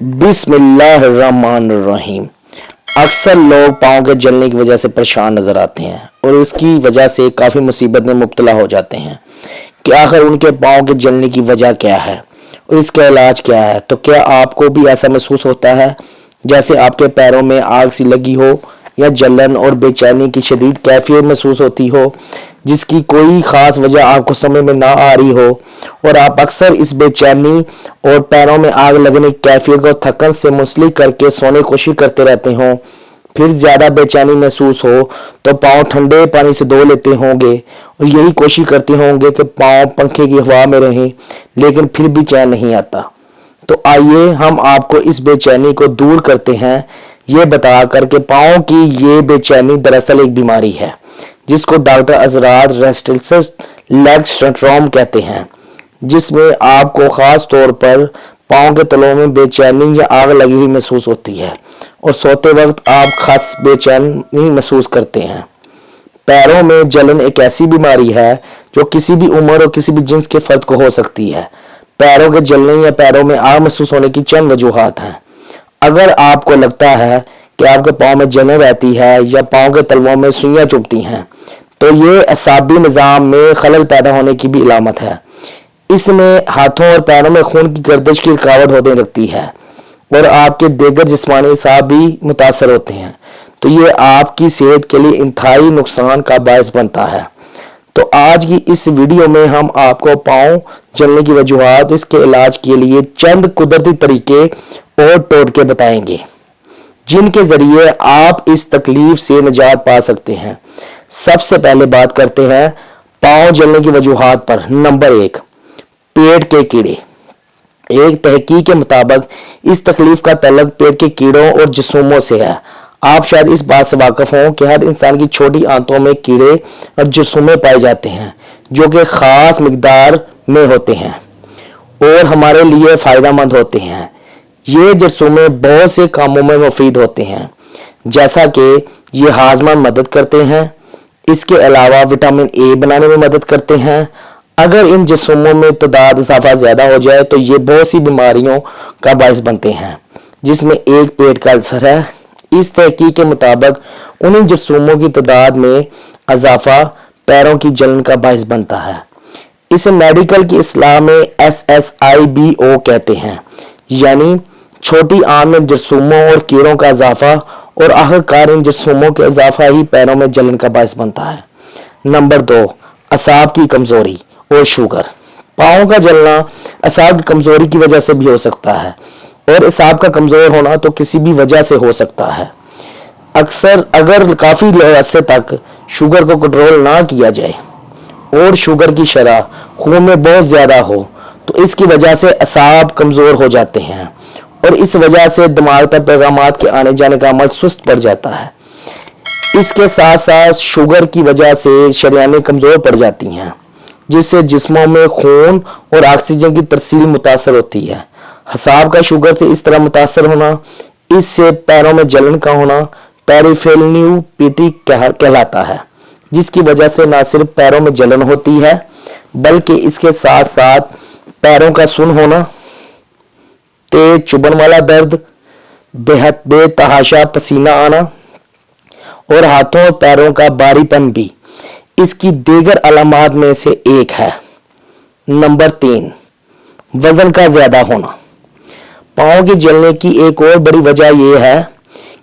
बिस्मिल्लाहिर्रहमानिर्रहीम। अक्सर लोग पाँव के जलने की वजह से परेशान नज़र आते हैं और इसकी वजह से काफ़ी मुसीबत में मुब्तला हो जाते हैं कि आखिर उनके पाँव के जलने की वजह क्या है और इसका इलाज क्या है। तो क्या आपको भी ऐसा महसूस होता है जैसे आपके पैरों में आग सी लगी हो या जलन और बेचैनी की शदीद कैफियत महसूस होती हो जिसकी कोई ख़ास वजह आपको समझ में ना आ रही हो और आप अक्सर इस बेचैनी और पैरों में आग लगने की कैफियत को थकन से मुंसलिक करके सोने की कोशिश करते रहते हो। फिर ज़्यादा बेचैनी महसूस हो तो पाँव ठंडे पानी से धो लेते होंगे और यही कोशिश करते होंगे कि पाँव पंखे की हवा में रहें, लेकिन फिर भी चैन नहीं आता। तो आइए हम आपको इस बेचैनी को दूर करते हैं, ये बताकर कि पाँव की ये बेचैनी दरअसल एक बीमारी है जिसको डॉक्टर अजरात रेस्टलेस लेग सिंड्रोम कहते हैं, जिसमें आपको ख़ास तौर पर पाँव के तलों में बेचैनी या आग लगी हुई महसूस होती है और सोते वक्त आप खास बेचैनी महसूस करते हैं। पैरों में जलन एक ऐसी बीमारी है जो किसी भी उम्र और किसी भी जिन्स के फर्द को हो सकती है। पैरों के जलने या पैरों में आग महसूस होने की चंद वजूहात हैं। अगर आपको लगता है कि आपके पाँव में जलन रहती है या पाँव के तलवों में सुइयां चुभती हैं तो ये असाबी निज़ाम में खलल पैदा होने की भी इलामत है। इसमें हाथों और पैरों में खून की गर्दिश की रुकावट होने लगती है और आपके दीगर जिस्मानी असाब भी मुतासर होते हैं, तो ये आपकी सेहत के लिए इंतहाई नुकसान का बायस बनता है। तो आज की इस वीडियो में हम आपको पाँव जलने की वजूहात, इसके इलाज के लिए चंद कुदरती तरीके और टोटके बताएंगे जिनके जरिए आप इस तकलीफ से निजात पा सकते हैं। सबसे पहले बात करते हैं पाँव जलने की वजूहात पर। नंबर 1, पेट के कीड़े। एक तहकीक के मुताबिक इस तकलीफ का तल्लुक पेट के कीड़ों और जसूमों से है। आप शायद इस बात से वाकिफ हों कि हर इंसान की छोटी आंतों में कीड़े और जसूमे पाए जाते हैं जो कि खास मिकदार में होते हैं और हमारे लिए फ़ायदेमंद होते हैं। ये जसूमे बहुत से कामों में मुफीद होते हैं, जैसा कि ये हाजमा में मदद करते हैं। इसके अलावा विटामिन ए बनाने में मदद करते हैं। अगर इन जसूमों में तादाद इजाफा ज़्यादा हो जाए तो ये बहुत सी बीमारियों का बायस बनते हैं, जिसमें एक पेट का अल्सर है। इस तहकीक के मुताबिक उन जसूमों की तादाद में इजाफा पैरों की जलन का बायस बनता है। इसे मेडिकल की इस्लाह में SSIBO कहते हैं, यानी छोटी आंत में जसूमों और कीड़ों का इजाफा और आखिरकार इन जसूमों के इजाफा ही पैरों में जलन का बायस बनता है। नंबर 2, असाब की कमजोरी और शुगर। पाँव का जलना असाब की कमजोरी की वजह से भी हो सकता है और असाब का कमजोर होना तो किसी भी वजह से हो सकता है। अक्सर अगर काफ़ी अरसे तक शुगर को कंट्रोल ना किया जाए और शुगर की शरह खून में बहुत ज़्यादा हो तो इसकी वजह से असाब कमज़ोर हो जाते हैं और इस वजह से दिमाग पर पैगामात के आने जाने का अमल सुस्त पड़ जाता है। इसके साथ साथ शुगर की वजह से शरीयानें कमज़ोर पड़ जाती हैं, जिससे जिस्मों में खून और ऑक्सीजन की तरसील मुतासर होती है। असाब का शुगर से इस तरह मुतासर होना, इससे पैरों में जलन का होना पेरिफेरल न्यूरोपैथी कहलाता है, जिसकी वजह से न सिर्फ पैरों में जलन होती है बल्कि इसके साथ साथ पैरों का सुन्न होना, तेज चुभन वाला दर्द, बेहद बेतहाशा पसीना आना और हाथों और पैरों का भारीपन भी इसकी दीगर अलामात में से एक है। नंबर 3, वजन का ज्यादा होना। पाँव के जलने की एक और बड़ी वजह यह है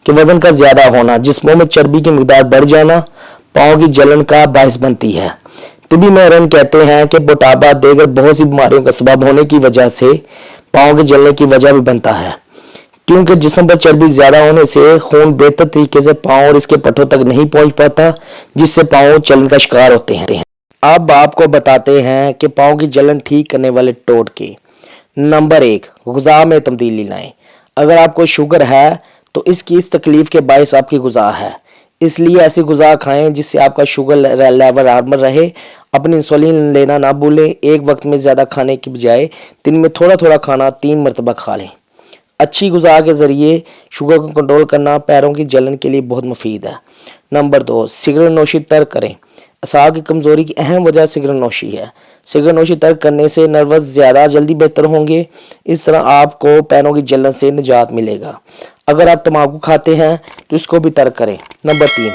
कि वजन का ज्यादा होना, जिस्मों में चर्बी की मिकदार बढ़ जाना पाँव की जलन का बायस बनती है। तिबी माहिरीन कहते हैं कि मोटापा दीगर बहुत सी बीमारियों का सबब होने की वजह से पाँव के जलने की वजह भी बनता है, क्योंकि जिस्म पर चर्बी ज्यादा होने से खून बेहतर तरीके से पाँव और इसके पट्टों तक नहीं पहुंच पाता, जिससे पाँव जलन का शिकार होते हैं। अब आपको बताते हैं कि पाँव की जलन ठीक करने वाले टोटके। नंबर 1, गुज़ा में तब्दीली लाएं। अगर आपको शुगर है तो इसकी इस तकलीफ के बायस आपकी गुज़ा है, इसलिए ऐसी गुज़ा खाएं जिससे आपका शुगर लेवल नॉर्मल रहे। अपनी इंसुलिन लेना ना भूलें। एक वक्त में ज़्यादा खाने की बजाय दिन में थोड़ा थोड़ा खाना 3 मरतबा खा लें। अच्छी गुज़ा के ज़रिए शुगर को कंट्रोल करना पैरों की जलन के लिए बहुत मुफीद है। नंबर 2, सिगरेट नोशी तर्क करें। اعصاب کی کمزوری کی اہم وجہ سگریٹ نوشی ہے۔ سگریٹ نوشی ترک کرنے سے نروس زیادہ جلدی بہتر ہوں گے۔ اس طرح آپ کو پیروں کی جلن سے نجات ملے گا۔ اگر آپ تمباکو کھاتے ہیں تو اس کو بھی ترک کریں۔ نمبر 3،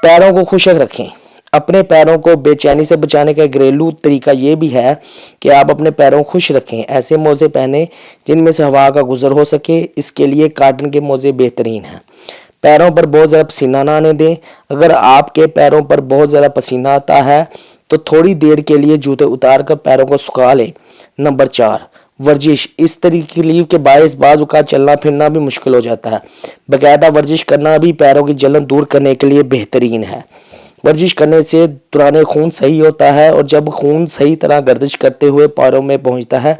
پیروں کو خشک رکھیں۔ اپنے پیروں کو بے چینی سے بچانے کا گھریلو طریقہ یہ بھی ہے کہ آپ اپنے پیروں کو خشک رکھیں۔ ایسے موزے پہنیں جن میں سے ہوا کا گزر ہو سکے۔ اس کے لیے کاٹن کے موزے بہترین ہیں۔ پیروں پر بہت زیادہ پسینہ نہ آنے دیں۔ اگر آپ کے پیروں پر بہت زیادہ پسینہ آتا ہے تو تھوڑی دیر کے لیے جوتے اتار کر پیروں کو سکھا لیں۔ نمبر 4، ورزش۔ اس تکلیف کے باعث بعض اوقات چلنا پھرنا بھی مشکل ہو جاتا ہے۔ باقاعدہ ورزش کرنا بھی پیروں کی جلن دور کرنے کے لیے بہترین ہے۔ ورزش کرنے سے دوران خون صحیح ہوتا ہے، اور جب خون صحیح طرح گردش کرتے ہوئے پیروں میں پہنچتا ہے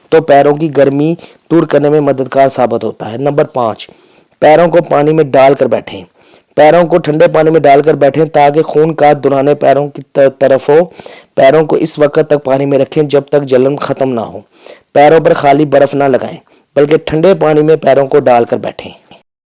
تو پیروں کی گرمی دور کرنے میں مددگار ثابت ہوتا ہے۔ نمبر 5، پیروں کو پانی میں ڈال کر بیٹھیں۔ پیروں کو ٹھنڈے پانی میں ڈال کر بیٹھیں تاکہ خون کا دوران پیروں کی طرف ہو۔ پیروں کو اس وقت تک پانی میں رکھیں جب تک جلن ختم نہ ہو۔ پیروں پر خالی برف نہ لگائیں بلکہ ٹھنڈے پانی میں پیروں کو ڈال کر بیٹھیں۔